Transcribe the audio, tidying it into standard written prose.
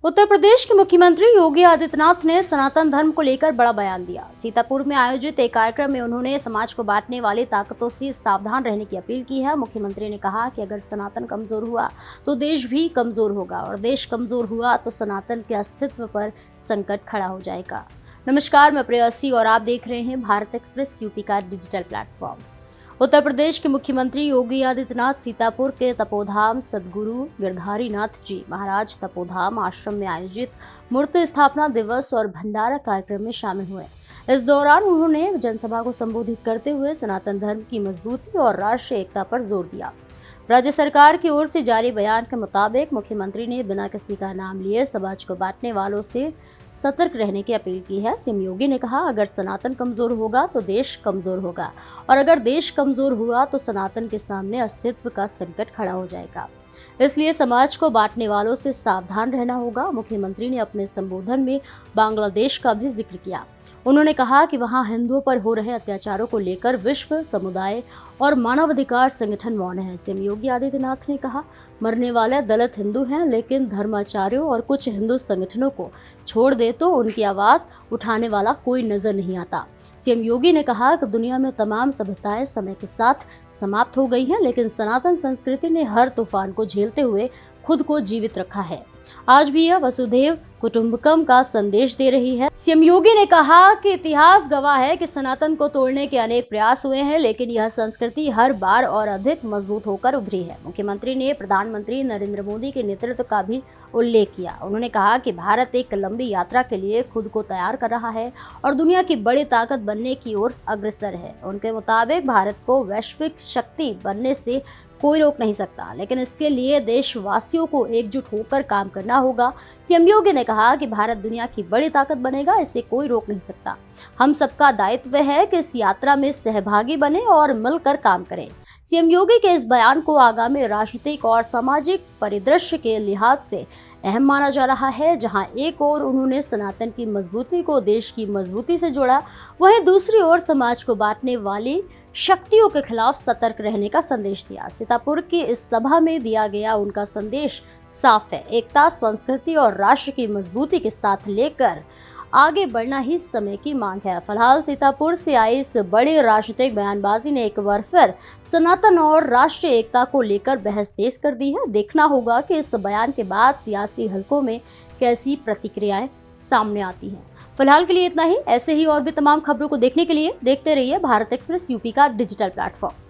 उत्तर प्रदेश के मुख्यमंत्री योगी आदित्यनाथ ने सनातन धर्म को लेकर बड़ा बयान दिया। सीतापुर में आयोजित एक कार्यक्रम में उन्होंने समाज को बांटने वाली ताकतों से सावधान रहने की अपील की है। मुख्यमंत्री ने कहा कि अगर सनातन कमजोर हुआ तो देश भी कमजोर होगा और देश कमजोर हुआ तो सनातन के अस्तित्व पर संकट खड़ा हो जाएगा। नमस्कार, मैं प्रेयसी और आप देख रहे हैं भारत एक्सप्रेस यूपी का डिजिटल प्लेटफॉर्म। उत्तर प्रदेश के मुख्यमंत्री योगी आदित्यनाथ सीतापुर के तपोधाम सदगुरु गिरधारी नाथ जी महाराज तपोधाम आश्रम में आयोजित मूर्ति स्थापना दिवस और भंडारा कार्यक्रम में शामिल हुए। इस दौरान उन्होंने जनसभा को संबोधित करते हुए सनातन धर्म की मजबूती और राष्ट्रीय एकता पर जोर दिया। राज्य सरकार की ओर से जारी बयान के मुताबिक मुख्यमंत्री ने बिना किसी का नाम लिए समाज को बांटने वालों से सतर्क रहने की अपील की है। सीएम योगी ने कहा, अगर सनातन कमजोर होगा तो देश कमजोर होगा और अगर देश कमजोर हुआ तो सनातन के सामने अस्तित्व का संकट खड़ा हो जाएगा। इसलिए समाज को बांटने वालों से सावधान रहना होगा। मुख्यमंत्री ने अपने संबोधन में बांग्लादेश का भी जिक्र किया। उन्होंने कहा कि वहां हिंदुओं पर हो रहे अत्याचारों को लेकर विश्व समुदाय और मानवाधिकार संगठन मौन है। सीएम योगी आदित्यनाथ ने कहा, मरने वाले दलित हिंदू हैं, लेकिन धर्माचार्यों और कुछ हिंदू संगठनों को छोड़ दे तो उनकी आवाज उठाने वाला कोई नजर नहीं आता। सीएम योगी ने कहा कि दुनिया में तमाम सभ्यताएं समय के साथ समाप्त हो गई हैं, लेकिन सनातन संस्कृति ने हर तूफान को झेलते हुए खुद को जीवित रखा है। आज भी यह वसुधैव कुटुंबकम का संदेश दे रही है। सीएम योगी ने कहा कि इतिहास गवाह है कि सनातन को तोड़ने के अनेक प्रयास हुए हैं, लेकिन यह संस्कृति हर बार और अधिक मजबूत होकर उभरी है। मुख्यमंत्री ने प्रधानमंत्री नरेंद्र मोदी के नेतृत्व का भी उल्लेख किया। उन्होंने कहा कि भारत एक लंबी यात्रा के लिए खुद को तैयार कर रहा है और दुनिया की बड़ी ताकत बनने की ओर अग्रसर है। उनके मुताबिक भारत को वैश्विक शक्ति बनने से कोई रोक नहीं सकता, लेकिन इसके लिए देशवासियों को एकजुट होकर काम करना होगा। सीएम योगी ने कहा कि भारत दुनिया की बड़ी ताकत बनेगा, इसे कोई रोक नहीं सकता। हम सबका दायित्व है कि इस यात्रा में सहभागी बने और मिलकर काम करें। सीएम योगी के इस बयान को आगामी राजनीतिक और सामाजिक परिदृश्य के लिहाज से अहम माना जा रहा है। जहां एक ओर उन्होंने सनातन की मजबूती को देश की मजबूती से जोड़ा, वहीं दूसरी ओर समाज को बांटने वाली शक्तियों के खिलाफ सतर्क रहने का संदेश दिया। सीतापुर की इस सभा में दिया गया उनका संदेश साफ है, एकता, संस्कृति और राष्ट्र की मजबूती के साथ लेकर आगे बढ़ना ही समय की मांग है। फिलहाल सीतापुर से आई इस बड़ी राजनीतिक बयानबाजी ने एक बार फिर सनातन और राष्ट्रीय एकता को लेकर बहस तेज कर दी है। देखना होगा कि इस बयान के बाद सियासी हलकों में कैसी प्रतिक्रियाएं सामने आती हैं। फिलहाल के लिए इतना ही। ऐसे ही और भी तमाम खबरों को देखने के लिए देखते रहिए भारत एक्सप्रेस यूपी का डिजिटल प्लेटफॉर्म।